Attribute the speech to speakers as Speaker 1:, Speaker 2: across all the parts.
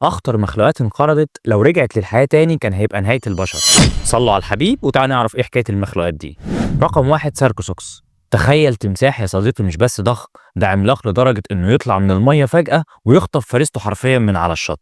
Speaker 1: أخطر مخلوقات انقرضت لو رجعت للحياة تاني كان هيبقى نهاية البشر. صلوا على الحبيب وتعالى نعرف إيه حكاية المخلوقات دي. رقم واحد ساركوسوكس. تخيل تمساح يا صديقي مش بس ضخم، ده عملاق لدرجة إنه يطلع من المية فجأة ويخطف فريسته حرفيا من على الشط.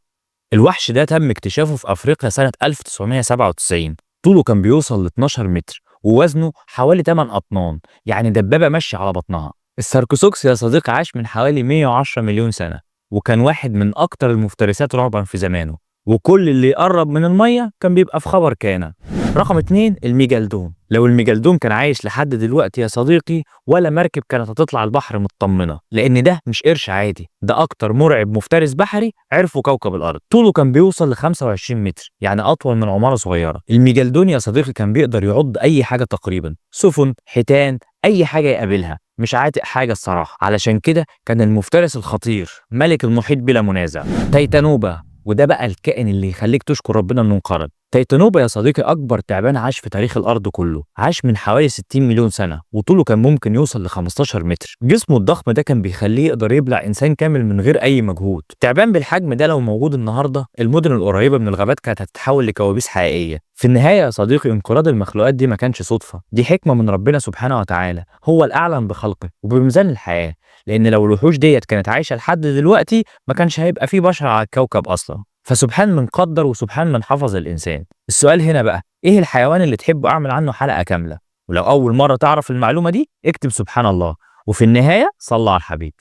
Speaker 1: الوحش ده تم اكتشافه في أفريقيا سنة 1997. طوله كان بيوصل ل 12 متر ووزنه حوالي 8 أطنان، يعني دبابة ماشية على بطنها. الساركوسوكس يا صديقي عاش من حوالي 110 مليون سنة، وكان واحد من أكتر المفترسات رعبا في زمانه، وكل اللي يقرب من المية كان بيبقى في خبر كان. رقم اتنين الميجالدون. لو الميجالدون كان عايش لحد دلوقتي يا صديقي ولا مركب كانت هتطلع البحر مطمنة، لأن ده مش قرش عادي، ده أكتر مرعب مفترس بحري عرفه كوكب الأرض. طوله كان بيوصل ل 25 متر، يعني أطول من عمارة صغيرة. الميجالدون يا صديقي كان بيقدر يعض أي حاجة تقريبا، سفن، حيتان، أي حاجة يقابلها، مش عاتق حاجة الصراحة. علشان كده كان المفترس الخطير ملك المحيط بلا منازع. تيتانوبا، وده بقى الكائن اللي يخليك تشكر ربنا انه انقرض. تيتانوبا يا صديقي اكبر تعبان عاش في تاريخ الارض كله، عاش من حوالي 60 مليون سنه، وطوله كان ممكن يوصل ل 15 متر. جسمه الضخم ده كان بيخليه يقدر يبلع انسان كامل من غير اي مجهود. تعبان بالحجم ده لو موجود النهارده، المدن القريبه من الغابات كانت هتتحول لكوابيس حقيقيه. في النهايه يا صديقي انقراض المخلوقات دي ما كانش صدفه، دي حكمه من ربنا سبحانه وتعالى، هو الاعلم بخلقه وبميزان الحياه. لان لو الوحوش ديت كانت عايشه لحد دلوقتي ما كانش هيبقى في بشر على الكوكب اصلا. فسبحان من قدر وسبحان من حفظ الإنسان. السؤال هنا بقى، إيه الحيوان اللي تحب أعمل عنه حلقة كاملة؟ ولو أول مرة تعرف المعلومة دي اكتب سبحان الله، وفي النهاية صلى على الحبيب.